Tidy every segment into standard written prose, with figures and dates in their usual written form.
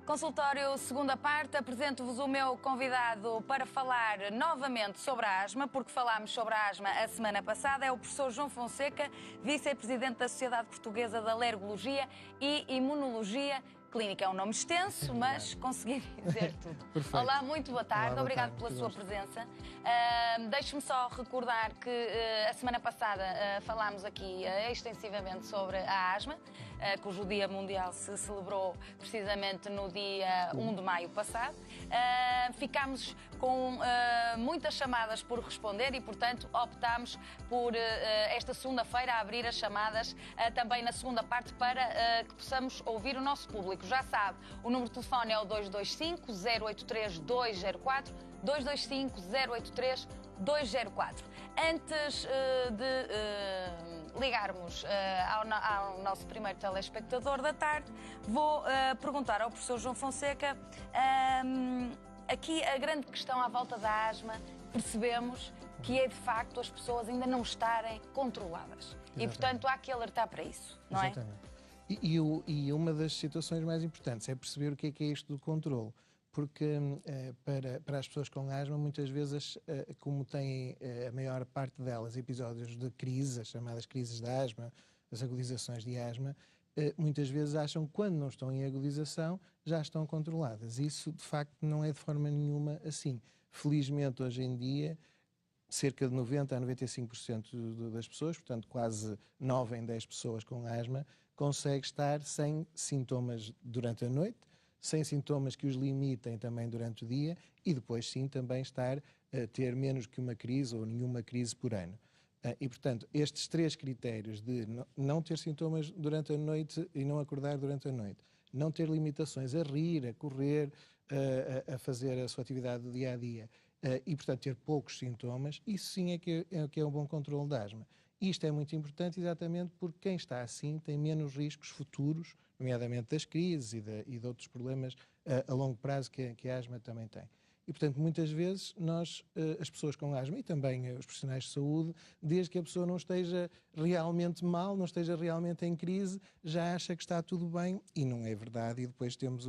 Consultório segunda parte, apresento-vos o meu convidado para falar novamente sobre a asma, porque falámos sobre a asma a semana passada. É o professor João Fonseca, vice-presidente da Sociedade Portuguesa de Alergologia e Imunologia Clínica. É um nome extenso, mas consegui dizer tudo. Perfeito. Olá, muito boa tarde. Olá, Obrigado boa tarde. pela sua presença. Deixe-me só recordar que a semana passada falámos aqui extensivamente sobre a asma, cujo Dia Mundial se celebrou precisamente no dia 1 de maio passado. Ficámos com muitas chamadas por responder e, portanto, optámos por esta segunda-feira abrir as chamadas também na segunda parte para que possamos ouvir o nosso público. Já sabe, o número de telefone é o 225-083-204, 225-083-204. Antes de ligarmos ao nosso primeiro telespectador da tarde, vou perguntar ao professor João Fonseca, aqui a grande questão à volta da asma, percebemos que é de facto as pessoas ainda não estarem controladas. Exatamente. E portanto há que alertar para isso, não é? Exatamente. E uma das situações mais importantes é perceber o que é isto do controlo. Porque para as pessoas com asma, muitas vezes, como têm a maior parte delas episódios de crise, as chamadas crises de asma, as agudizações de asma, muitas vezes acham que quando não estão em agudização já estão controladas. Isso, de facto, não é de forma nenhuma assim. Felizmente, hoje em dia, cerca de 90% a 95% das pessoas, portanto quase 9 em 10 pessoas com asma, consegue estar sem sintomas durante a noite, sem sintomas que os limitem também durante o dia e depois sim também estar a ter menos que uma crise ou nenhuma crise por ano. E portanto estes 3 critérios de não ter sintomas durante a noite e não acordar durante a noite, não ter limitações a rir, a correr, a fazer a sua atividade do dia-a-dia e portanto ter poucos sintomas, isso sim é que é um bom controle da asma. Isto é muito importante exatamente porque quem está assim tem menos riscos futuros, nomeadamente das crises e de outros problemas a longo prazo que a asma também tem. E, portanto, muitas vezes as pessoas com asma e também os profissionais de saúde, desde que a pessoa não esteja realmente mal, não esteja realmente em crise, já acha que está tudo bem e não é verdade. E depois temos,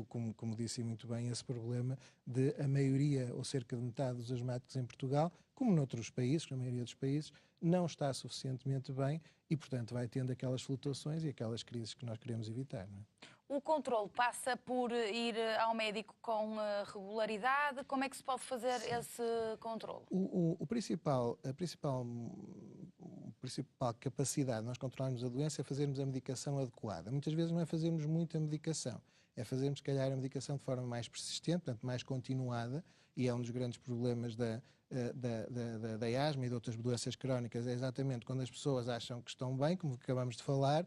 como disse muito bem, esse problema de a maioria ou cerca de metade dos asmáticos em Portugal, como noutros países, na maioria dos países, não está suficientemente bem e, portanto, vai tendo aquelas flutuações e aquelas crises que nós queremos evitar. Não é? O controle passa por ir ao médico com regularidade? Como é que se pode fazer esse controle? A principal capacidade de nós controlarmos a doença é fazermos a medicação adequada. Muitas vezes não é fazermos muita medicação, é fazermos, se calhar, a medicação de forma mais persistente, portanto, mais continuada, e é um dos grandes problemas da asma e de outras doenças crónicas, é exatamente quando as pessoas acham que estão bem, como acabamos de falar,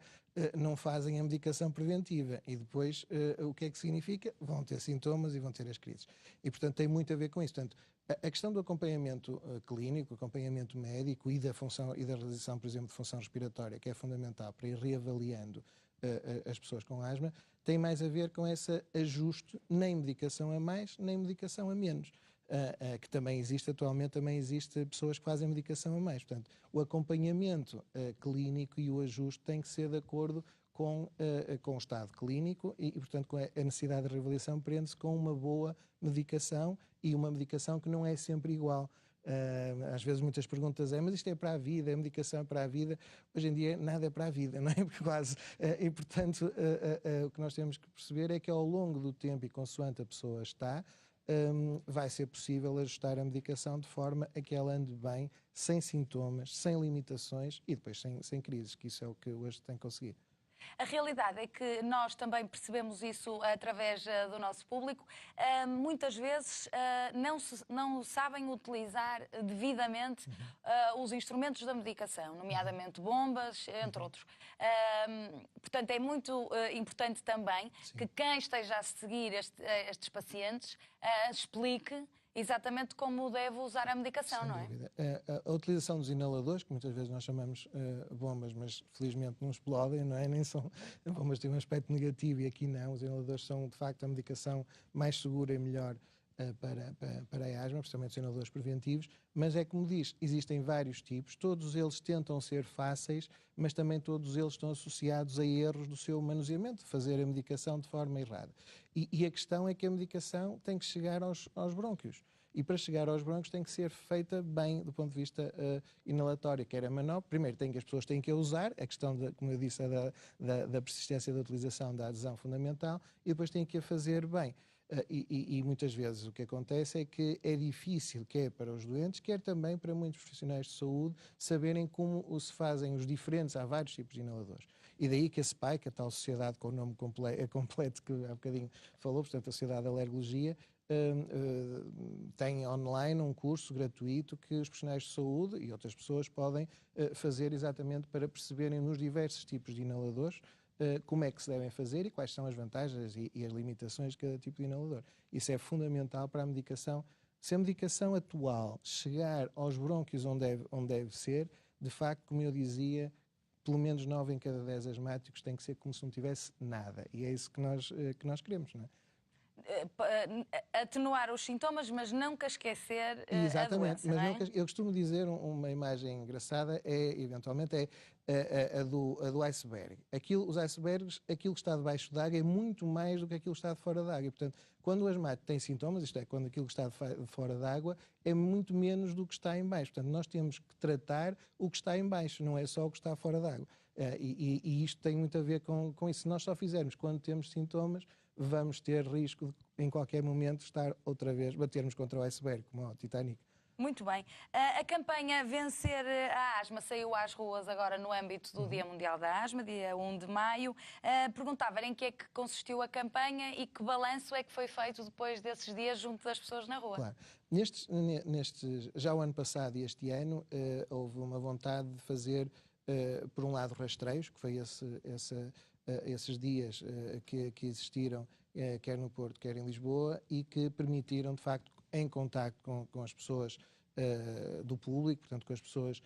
não fazem a medicação preventiva e depois o que é que significa? Vão ter sintomas e vão ter as crises. E, portanto, tem muito a ver com isso. Portanto, a questão do acompanhamento clínico, acompanhamento médico e da realização, por exemplo, de função respiratória, que é fundamental para ir reavaliando as pessoas com asma, tem mais a ver com esse ajuste, nem medicação a mais, nem medicação a menos. Que também existe atualmente, também existe pessoas que fazem medicação a mais. Portanto, o acompanhamento clínico e o ajuste tem que ser de acordo com o estado clínico e, portanto, com a necessidade de reavaliação prende-se com uma boa medicação e uma medicação que não é sempre igual. Às vezes muitas perguntas mas isto é para a vida, a medicação é para a vida. Hoje em dia nada é para a vida, não é? Porque quase. E portanto o que nós temos que perceber é que ao longo do tempo e consoante a pessoa está, vai ser possível ajustar a medicação de forma a que ela ande bem, sem sintomas, sem limitações e depois sem crises, que isso é o que hoje tem conseguido. A realidade é que nós também percebemos isso através do nosso público. Muitas vezes não sabem utilizar devidamente os instrumentos da medicação, nomeadamente bombas, entre outros. Portanto, é muito importante também que quem esteja a seguir estes pacientes explique exatamente como deve usar a medicação, Sem não é? dúvida. A utilização dos inaladores, que muitas vezes nós chamamos bombas, mas felizmente não explodem, não é? Nem são bombas, têm um aspecto negativo e aqui não. Os inaladores são, de facto, a medicação mais segura e melhor para a asma, principalmente os inaladores preventivos, mas é como diz, existem vários tipos, todos eles tentam ser fáceis, mas também todos eles estão associados a erros do seu manuseamento, fazer a medicação de forma errada. E a questão é que a medicação tem que chegar aos brônquios. E para chegar aos brônquios tem que ser feita bem do ponto de vista inalatório, quer a manobra. Primeiro, as pessoas têm que a usar, a questão, como eu disse, da persistência da utilização da adesão fundamental, e depois têm que a fazer bem. E muitas vezes o que acontece é que é difícil, quer para os doentes, quer também para muitos profissionais de saúde, saberem como se fazem os diferentes, há vários tipos de inaladores. E daí que a SPAIC, a tal sociedade com o nome completo que há bocadinho falou, portanto a Sociedade de Alergologia, tem online um curso gratuito que os profissionais de saúde e outras pessoas podem fazer exatamente para perceberem nos diversos tipos de inaladores como é que se devem fazer e quais são as vantagens e as limitações de cada tipo de inalador. Isso é fundamental para a medicação. Se a medicação atual chegar aos brônquios onde deve ser, de facto, como eu dizia, pelo menos 9 em cada 10 asmáticos tem que ser como se não tivesse nada. E é isso que nós queremos, não é? Atenuar os sintomas, mas nunca esquecer Exatamente, a doença, mas não é? eu costumo dizer uma imagem engraçada, eventualmente a do iceberg. Os icebergs, aquilo que está debaixo d'água é muito mais do que aquilo que está de fora d'água. E, portanto, quando o asmático tem sintomas, isto é, quando aquilo que está de fora d'água, é muito menos do que está em baixo. Portanto, nós temos que tratar o que está em baixo, não é só o que está fora d'água. E isto tem muito a ver com isso. Se nós só fizermos quando temos sintomas, vamos ter risco de, em qualquer momento, estar outra vez, batermos contra o iceberg, como o Titanic. Muito bem. A campanha Vencer a Asma saiu às ruas agora no âmbito do Dia Mundial da Asma, dia 1 de maio. Perguntava em que é que consistiu a campanha e que balanço é que foi feito depois desses dias junto das pessoas na rua. Claro. Já o ano passado e este ano houve uma vontade de fazer, por um lado, rastreios, que foi esses dias que existiram, quer no Porto, quer em Lisboa, e que permitiram, de facto, em contacto com as pessoas do público, portanto, com as pessoas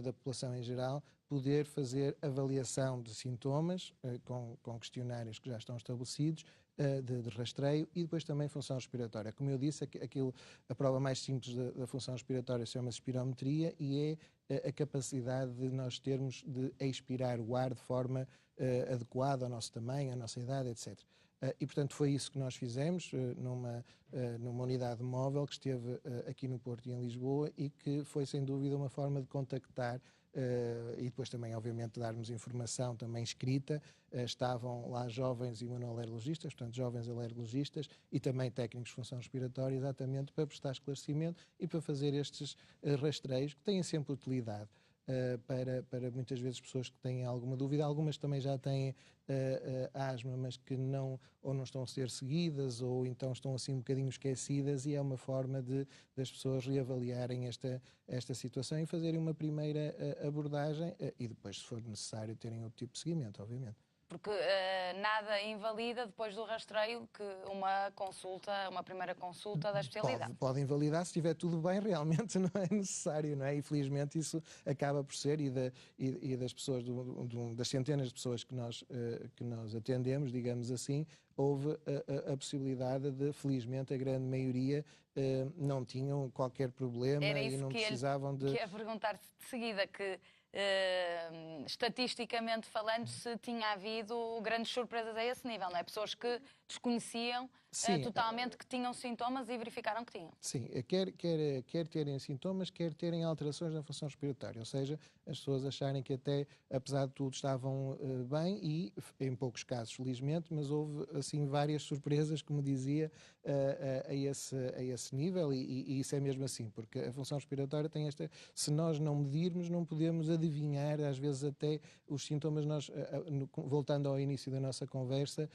da população em geral, poder fazer avaliação de sintomas com questionários que já estão estabelecidos, de rastreio, e depois também função respiratória. Como eu disse, a prova mais simples da função respiratória chama-se espirometria e é a capacidade de nós termos de expirar o ar de forma adequada ao nosso tamanho, à nossa idade, etc. E, portanto, foi isso que nós fizemos numa unidade móvel que esteve aqui no Porto e em Lisboa e que foi, sem dúvida, uma forma de contactar e depois também, obviamente, darmos informação também escrita. Estavam lá jovens imunoalergologistas, portanto, jovens alergologistas e também técnicos de função respiratória, exatamente para prestar esclarecimento e para fazer estes rastreios que têm sempre utilidade. Para muitas vezes pessoas que têm alguma dúvida, algumas também já têm asma, mas que não estão a ser seguidas ou então estão assim um bocadinho esquecidas, e é uma forma das pessoas reavaliarem esta situação e fazerem uma primeira abordagem e depois, se for necessário, terem outro tipo de seguimento, obviamente. Porque nada invalida, depois do rastreio, que uma primeira consulta da especialidade. Pode invalidar se estiver tudo bem, realmente não é necessário, não é? E felizmente isso acaba por ser, e das pessoas, das centenas de pessoas que nós atendemos, digamos assim, houve a possibilidade de, felizmente, a grande maioria não tinham qualquer problema e não precisavam de... Que é perguntar-se de seguida que... estatisticamente falando, se tinha havido grandes surpresas a esse nível, não é? Pessoas que desconheciam totalmente que tinham sintomas e verificaram que tinham. Sim, quer terem sintomas, quer terem alterações na função respiratória, ou seja, as pessoas acharem que até, apesar de tudo, estavam bem e, em poucos casos, felizmente, mas houve, assim, várias surpresas, como dizia, a esse nível e isso é mesmo assim, porque a função respiratória tem se nós não medirmos, não podemos adivinhar, às vezes até os sintomas, voltando ao início da nossa conversa,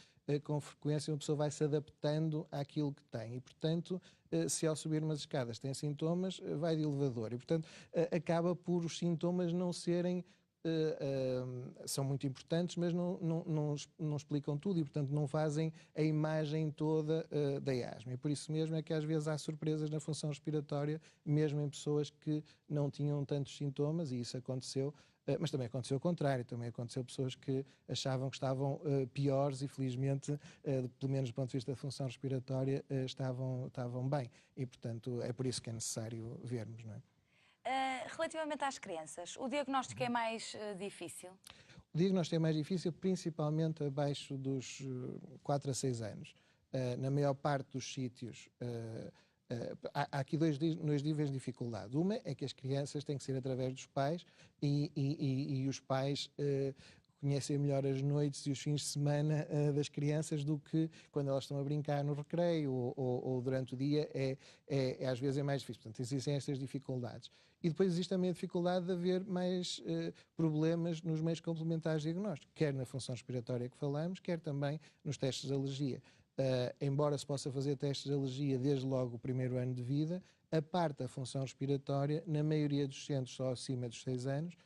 com frequência uma pessoa vai se adaptando àquilo que tem e, portanto, se ao subir umas escadas tem sintomas, vai de elevador e, portanto, acaba por os sintomas não serem... são muito importantes, mas não explicam tudo e, portanto, não fazem a imagem toda da asma. E por isso mesmo é que às vezes há surpresas na função respiratória, mesmo em pessoas que não tinham tantos sintomas, e isso aconteceu mas também aconteceu o contrário, também aconteceu pessoas que achavam que estavam piores e felizmente, pelo menos do ponto de vista da função respiratória, estavam bem. E, portanto, é por isso que é necessário vermos, não é? Relativamente às crianças, o diagnóstico é mais difícil? O diagnóstico é mais difícil, principalmente abaixo dos 4 a 6 anos. Na maior parte dos sítios, há aqui dois níveis de dificuldade. Uma é que as crianças têm que ser através dos pais e os pais conhecem melhor as noites e os fins de semana das crianças do que quando elas estão a brincar no recreio ou durante o dia, às vezes é mais difícil. Portanto, existem estas dificuldades. E depois existe também a dificuldade de haver mais problemas nos meios complementares de diagnóstico, quer na função respiratória que falamos, quer também nos testes de alergia. Embora se possa fazer testes de alergia desde logo o primeiro ano de vida, a parte da função respiratória, na maioria dos centros só acima dos 6 anos,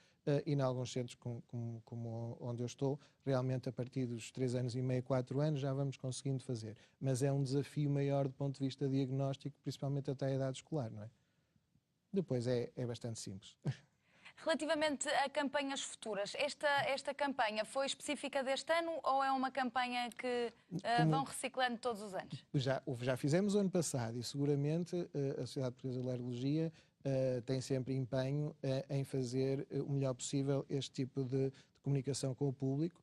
e em alguns centros como onde eu estou, realmente a partir dos 3 anos e meio, 4 anos já vamos conseguindo fazer. Mas é um desafio maior do ponto de vista diagnóstico, principalmente até a idade escolar, não é? Depois é bastante simples. Relativamente a campanhas futuras, esta campanha foi específica deste ano ou é uma campanha que vão reciclando todos os anos? Já fizemos o ano passado e seguramente a Sociedade Portuguesa de Alergologia tem sempre empenho em fazer o melhor possível este tipo de comunicação com o público,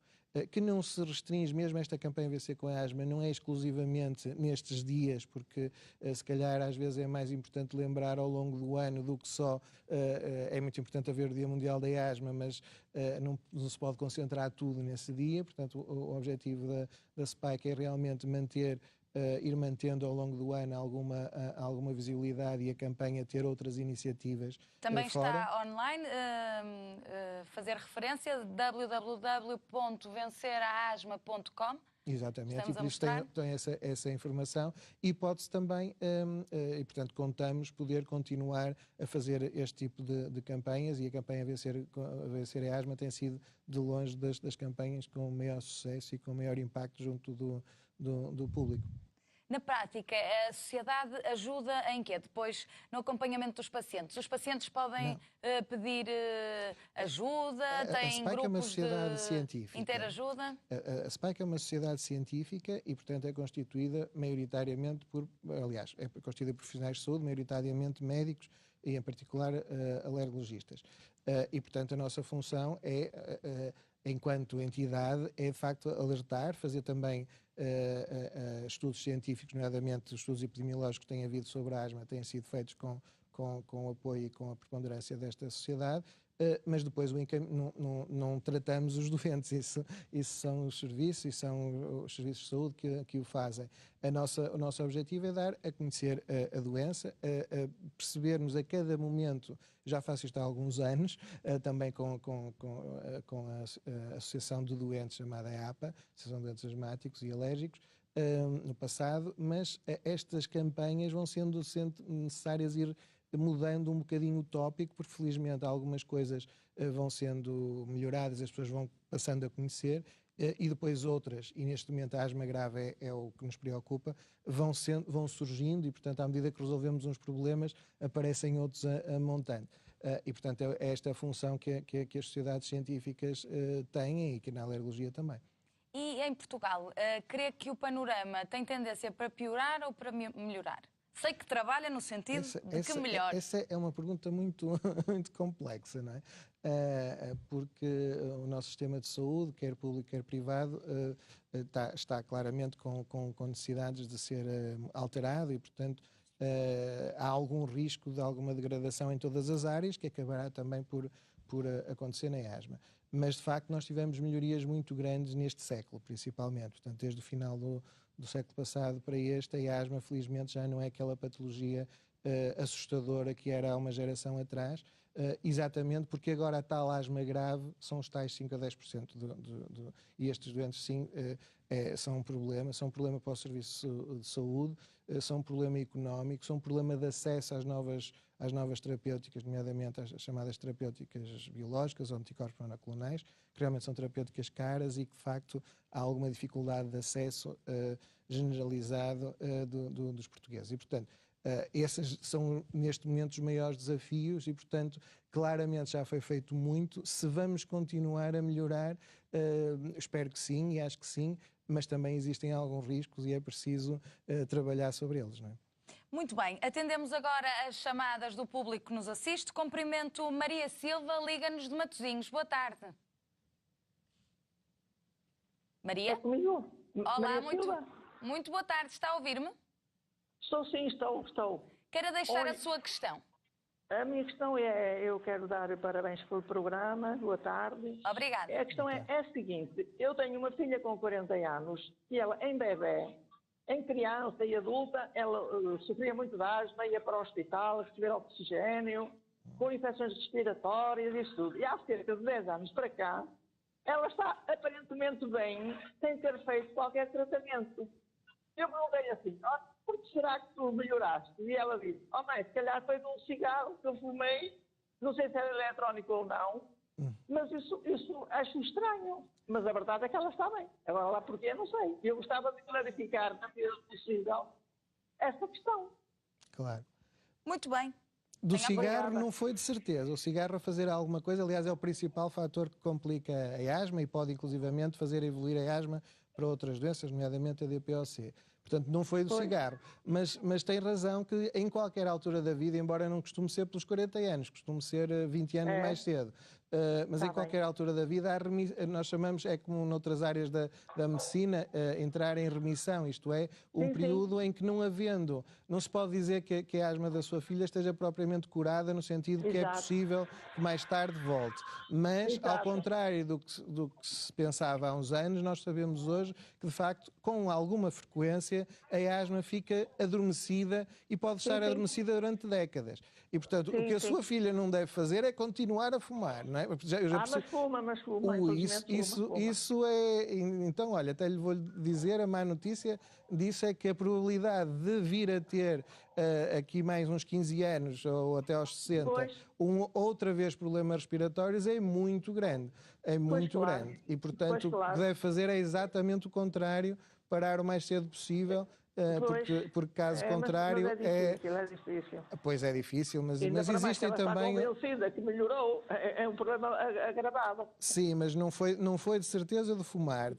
que não se restringe, mesmo esta campanha VC com a asma, não é exclusivamente nestes dias, porque se calhar às vezes é mais importante lembrar ao longo do ano do que só, é muito importante haver o Dia Mundial da Asma, mas não se pode concentrar tudo nesse dia, portanto o objetivo da SPAIC é realmente ir mantendo ao longo do ano alguma visibilidade e a campanha ter outras iniciativas. Também fora. está online, fazer referência www.vencerasma.com. Exatamente, e por isso tem essa informação e pode-se também, e portanto contamos poder continuar a fazer este tipo de campanhas, e a campanha Vencer a Asma tem sido de longe das campanhas com maior sucesso e com maior impacto junto do público. Na prática, a sociedade ajuda em quê? Depois, no acompanhamento dos pacientes? Os pacientes podem pedir ajuda? Têm grupos é uma sociedade científica. Interajuda? A SPAIC é uma sociedade científica e, portanto, é constituída maioritariamente aliás, é constituída por profissionais de saúde, maioritariamente médicos e, em particular, alergologistas. E, portanto, a nossa função enquanto entidade, é de facto alertar, fazer também estudos científicos, nomeadamente estudos epidemiológicos que têm havido sobre a asma, têm sido feitos com o apoio e com a preponderância desta sociedade, mas depois não tratamos os doentes, isso são os serviços e são os serviços de saúde que o fazem. O nosso objetivo é dar a conhecer a doença, a percebermos a cada momento, já faço isto há alguns anos, também com a Associação de Doentes chamada APA, Associação de Doentes Asmáticos e Alérgicos, no passado, mas estas campanhas vão sendo necessárias ir mudando um bocadinho o tópico, porque felizmente algumas coisas vão sendo melhoradas, as pessoas vão passando a conhecer, e depois outras, e neste momento a asma grave é o que nos preocupa, vão surgindo e, portanto, à medida que resolvemos uns problemas, aparecem outros a montante. E, portanto, é esta a função que as sociedades científicas têm e que na alergologia também. E em Portugal, crê que o panorama tem tendência para piorar ou para melhorar? Sei que trabalha no sentido de que melhor. Essa é uma pergunta muito, muito complexa, não é? Porque o nosso sistema de saúde, quer público, quer privado, está claramente com necessidades de ser alterado e, portanto, há algum risco de alguma degradação em todas as áreas, que acabará também por acontecer na asma. Mas, de facto, nós tivemos melhorias muito grandes neste século, principalmente. Portanto, desde o final do século passado para este, a asma, felizmente, já não é aquela patologia assustadora que era há uma geração atrás, exatamente porque agora a tal asma grave são os tais 5 a 10% e estes doentes, sim, são um problema para o serviço de saúde, são um problema económico, são um problema de acesso às novas terapêuticas, nomeadamente às chamadas terapêuticas biológicas ou anticorpos monoclonais, que realmente são terapêuticas caras e que, de facto, há alguma dificuldade de acesso generalizado dos portugueses. E, portanto, Esses são, neste momento, os maiores desafios e, portanto, claramente já foi feito muito. Se vamos continuar a melhorar, espero que sim, e acho que sim, mas também existem alguns riscos e é preciso trabalhar sobre eles, não é? Muito bem, atendemos agora as chamadas do público que nos assiste. Cumprimento Maria Silva, liga-nos de Matosinhos. Boa tarde. Maria? É comigo? Olá, Maria Silva? muito boa tarde. Está a ouvir-me? Estou sim, estou. Quero deixar Olha, a sua questão. a minha questão eu quero dar parabéns pelo programa, boa tarde. Obrigada. A questão é a seguinte, eu tenho uma filha com 40 anos e ela em bebé, em criança e adulta, ela sofria muito de asma, ia para o hospital, receber oxigênio, com infecções respiratórias e isso tudo. E há cerca de 10 anos para cá, ela está aparentemente bem, sem ter feito qualquer tratamento. Eu perguntei assim, por que será que tu melhoraste? E ela disse, mãe, se calhar foi de um cigarro que eu fumei, não sei se era eletrónico ou não, mas isso acho estranho. Mas a verdade é que ela está bem. Agora lá porquê, não sei. Eu gostava de clarificar na medida do possível essa questão. Claro. Muito bem. Do cigarro obrigada. não foi de certeza. O cigarro a fazer alguma coisa, aliás, é o principal fator que complica a asma e pode inclusivamente fazer evoluir a asma para outras doenças, nomeadamente a DPOC. Portanto, não foi do cigarro. Mas tem razão que em qualquer altura da vida, embora não costume ser pelos 40 anos, costume ser 20 anos mais cedo, mas em qualquer altura da vida, nós chamamos, é como noutras áreas da medicina, entrar em remissão, isto é, um período em que não se pode dizer que a asma da sua filha esteja propriamente curada, no sentido que é possível que mais tarde volte. Mas, ao contrário do que se pensava há uns anos, nós sabemos hoje que, de facto, com alguma frequência, a asma fica adormecida e pode estar adormecida durante décadas. E, portanto, o que a sua filha não deve fazer é continuar a fumar, não é? Mas fuma. Isso é... Então, olha, até lhe vou dizer, a má notícia disso é que a probabilidade de vir a ter aqui mais uns 15 anos ou até aos 60, outra vez problemas respiratórios é muito grande. É muito grande. E, portanto, o que deve fazer é exatamente o contrário, parar o mais cedo possível, porque caso contrário mas é difícil. Pois é difícil, mas existem também... Está que melhorou, é um problema agravado. Sim, mas não foi de certeza de fumar.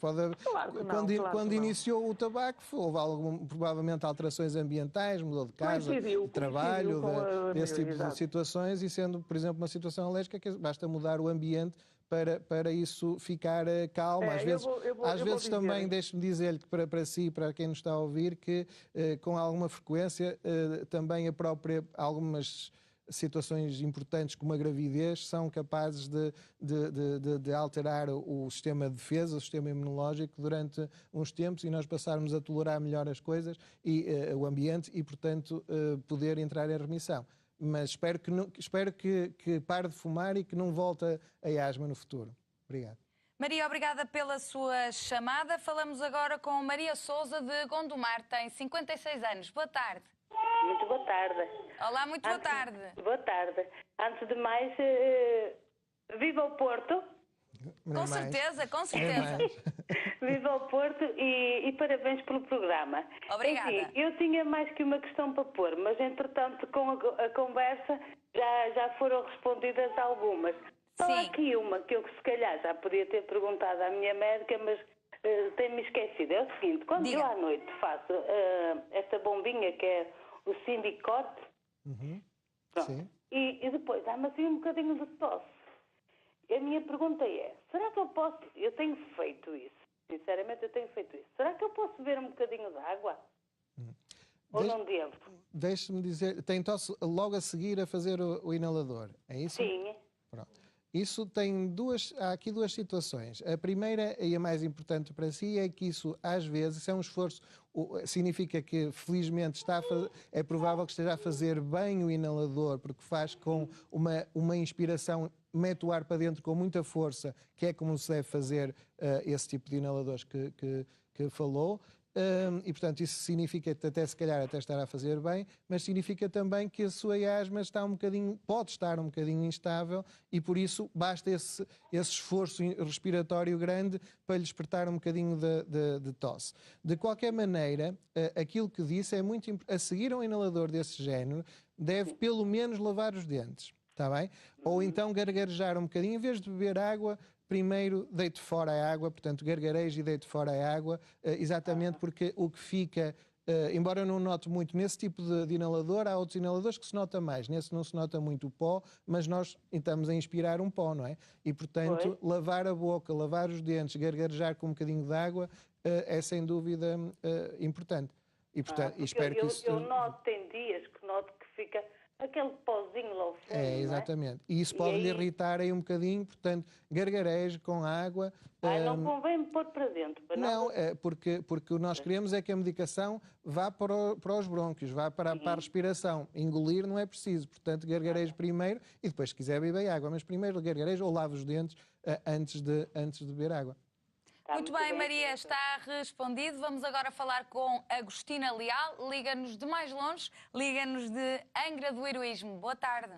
Quando iniciou o tabaco, houve provavelmente alterações ambientais, mudou de casa, de trabalho, desse tipo de situações, e sendo, por exemplo, uma situação alérgica, que basta mudar o ambiente para isso ficar calmo. Às vezes também, deixe-me dizer-lhe que para si, para quem nos está a ouvir, que com alguma frequência também algumas situações importantes como a gravidez são capazes de alterar o sistema de defesa, o sistema imunológico durante uns tempos, e nós passarmos a tolerar melhor as coisas e o ambiente e, portanto, poder entrar em remissão. Mas espero que pare de fumar e que não volte a asma no futuro. Obrigado. Maria, obrigada pela sua chamada. Falamos agora com Maria Sousa de Gondomar, tem 56 anos. Boa tarde. Muito boa tarde. Olá, muito boa tarde. Boa tarde. Antes de mais, viva o Porto. Com certeza. Viva o Porto e parabéns pelo programa. Obrigada. Enfim, eu tinha mais que uma questão para pôr, mas entretanto com a conversa já foram respondidas algumas. Só há aqui uma que eu se calhar já podia ter perguntado à minha médica, mas tenho-me esquecido. É o seguinte, quando eu à noite faço esta bombinha que é o Symbicort, Sim. E depois dá-me assim um bocadinho de tosse. A minha pergunta é, será que eu posso... Eu tenho feito isso. Sinceramente, eu tenho feito isso. Será que eu posso beber um bocadinho de água? Ou não devo? Deixe-me dizer... Tem tosse logo a seguir a fazer o inalador, é isso? Sim. Pronto. Isso tem há aqui duas situações. A primeira, e a mais importante para si, é que isso, às vezes, é um esforço, significa que, felizmente, é provável que esteja a fazer bem o inalador, porque faz com uma inspiração, mete o ar para dentro com muita força, que é como se deve fazer esse tipo de inaladores que falou. e, portanto, isso significa até se calhar até estar a fazer bem, mas significa também que a sua asma pode estar um bocadinho instável e, por isso, basta esse esforço respiratório grande para lhe despertar um bocadinho de tosse. De qualquer maneira, aquilo que disse é muito importante. A seguir um inalador desse género, deve pelo menos lavar os dentes, está bem? Ou então gargarejar um bocadinho, em vez de beber água, primeiro deite fora a água, portanto gargareje e deite fora a água, exatamente porque o que fica, embora eu não note muito nesse tipo de inalador, há outros inaladores que se nota mais, nesse não se nota muito o pó, mas nós estamos a inspirar um pó, não é? E portanto lavar a boca, lavar os dentes, gargarejar com um bocadinho de água é sem dúvida importante. E portanto, espero que isso... Eu noto, tem dias que noto que fica aquele pozinho lá ao fundo, exatamente. E isso pode lhe irritar aí um bocadinho, portanto, gargareje com água. Não convém pôr para dentro. Não, porque o que nós queremos é que a medicação vá para os brônquios, vá para a respiração. Engolir não é preciso, portanto, gargareje primeiro e depois, se quiser, beber água. Mas primeiro gargareje ou lave os dentes antes de beber água. Muito bem, Maria, está respondido. Vamos agora falar com Agostina Leal. Liga-nos de mais longe, liga-nos de Angra do Heroísmo. Boa tarde.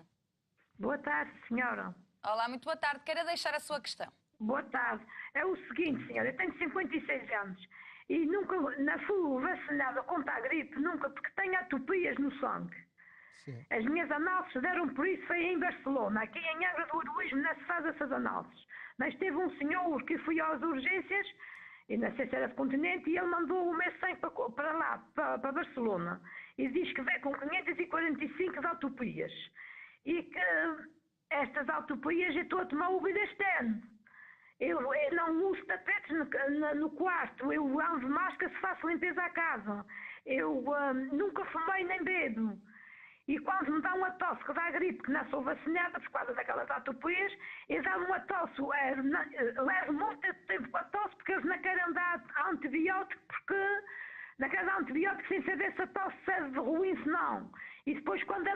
Boa tarde, senhora. Olá, muito boa tarde. Quero deixar a sua questão. Boa tarde. É o seguinte, senhora, eu tenho 56 anos e nunca fui vacinada contra a gripe, nunca, porque tenho atopias no sangue. Sim. As minhas análises deram por isso, foi em Barcelona, aqui em Angra do Heroísmo, não se faz essas análises. Mas teve um senhor que foi às urgências, e não sei se era de continente, e ele mandou o meu sangue para lá, para Barcelona. E diz que vem com 545 de atopias. E que estas atopias eu estou a tomar o Bidastene. Eu não uso tapetes no quarto, eu ando de máscara se faço limpeza à casa. Eu nunca fumei nem bebo. E quando me dá uma tosse que dá gripe, que não sou vacinada por causa daquelas atopias, eu dá-me uma tosse, levo muito tempo com a tosse porque eles não querem dar antibiótico, porque não querem dar antibiótico sem saber se a tosse serve de ruim, se não. E depois, quando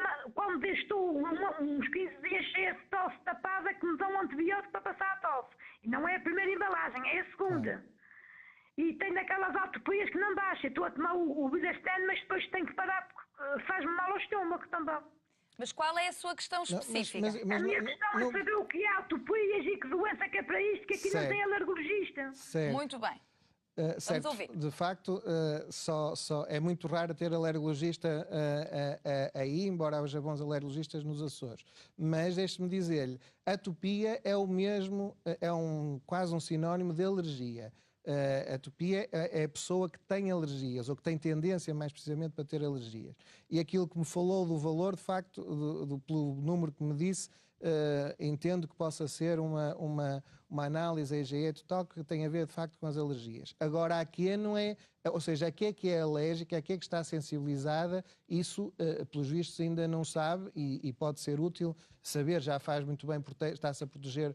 estou uns 15 dias cheia de tosse tapada, é que me dão um antibiótico para passar a tosse. E não é a primeira embalagem, é a segunda. E tenho aquelas atopias que não dá, eu estou a tomar o Bidastene, mas depois tenho que parar porque faz-me mal ao estômago também. Mas qual é a sua questão específica? A minha questão é saber o que é atopias e que doença que é para isto, que aqui não tem alergologista. Muito bem. Certo, vamos ouvir. De facto, é muito raro ter alergologista aí, embora haja bons alergologistas nos Açores. Mas deixe-me dizer-lhe, atopia é o mesmo, quase um sinónimo de alergia. A atopia é a pessoa que tem alergias, ou que tem tendência, mais precisamente, para ter alergias. E aquilo que me falou do valor, de facto, pelo número que me disse, entendo que possa ser uma análise EGE total que tem a ver, de facto, com as alergias. Agora, a que não é, ou seja, a que é alérgica, a que está sensibilizada, isso, pelos vistos, ainda não sabe e pode ser útil saber, já faz muito bem, está-se a proteger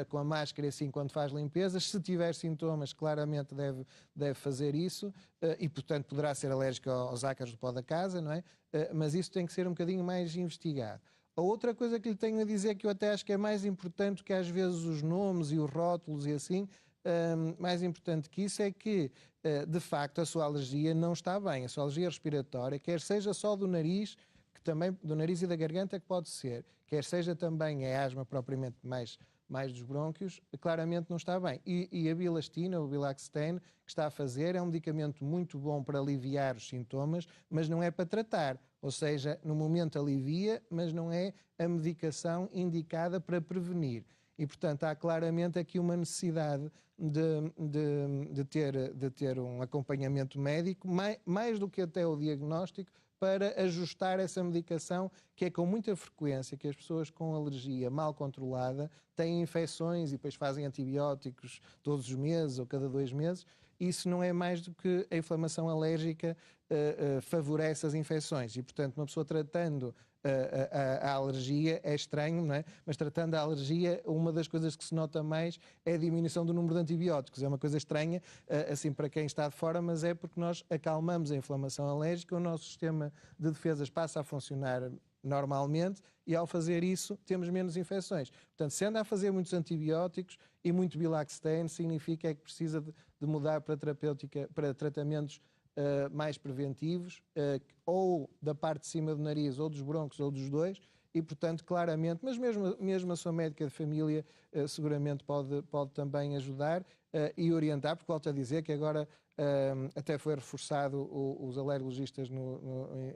com a máscara assim quando faz limpezas. Se tiver sintomas, claramente deve fazer isso e, portanto, poderá ser alérgico aos ácaros do pó da casa, não é? Mas isso tem que ser um bocadinho mais investigado. A outra coisa que lhe tenho a dizer, que eu até acho que é mais importante que às vezes os nomes e os rótulos e assim, mais importante que isso é que, de facto, a sua alergia não está bem. A sua alergia respiratória, quer seja só do nariz, que também do nariz e da garganta que pode ser, quer seja também a asma propriamente mais dos brônquios, claramente não está bem. E a bilastina, o Bilaxten, que está a fazer, é um medicamento muito bom para aliviar os sintomas, mas não é para tratar. Ou seja, no momento alivia, mas não é a medicação indicada para prevenir. E, portanto, há claramente aqui uma necessidade de ter um acompanhamento médico, mais do que até o diagnóstico, para ajustar essa medicação, que é com muita frequência que as pessoas com alergia mal controlada têm infecções e depois fazem antibióticos todos os meses ou cada 2 meses. Isso não é mais do que a inflamação alérgica favorece as infecções. E, portanto, uma pessoa tratando a alergia, é estranho, não é? Mas tratando a alergia, uma das coisas que se nota mais é a diminuição do número de antibióticos. É uma coisa estranha, assim, para quem está de fora, mas é porque nós acalmamos a inflamação alérgica, o nosso sistema de defesas passa a funcionar normalmente, e ao fazer isso temos menos infecções. Portanto, se anda a fazer muitos antibióticos e muito Bilaxten, significa que precisa de mudar para tratamentos mais preventivos, ou da parte de cima do nariz, ou dos brônquios, ou dos dois, e, portanto, claramente, mas mesmo a sua médica de família seguramente pode também ajudar e orientar, porque volto a dizer que agora até foi reforçado os alergologistas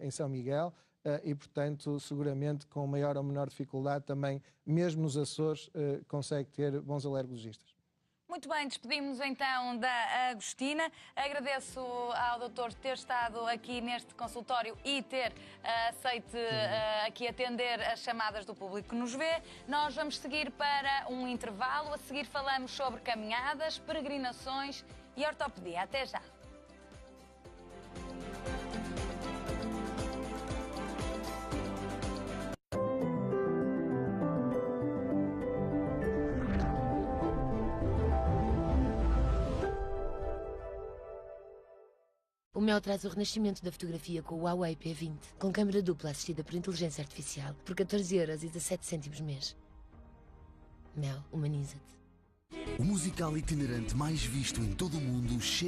em São Miguel, e, portanto, seguramente com maior ou menor dificuldade também, mesmo nos Açores, consegue ter bons alergologistas. Muito bem, despedimos então da Agostina. Agradeço ao doutor ter estado aqui neste consultório e ter aceito aqui atender as chamadas do público que nos vê. Nós vamos seguir para um intervalo. A seguir falamos sobre caminhadas, peregrinações e ortopedia. Até já. O Mel traz o renascimento da fotografia com o Huawei P20, com câmera dupla assistida por inteligência artificial, por 14,17€ mês. Mel, humaniza-te. O musical itinerante mais visto em todo o mundo chega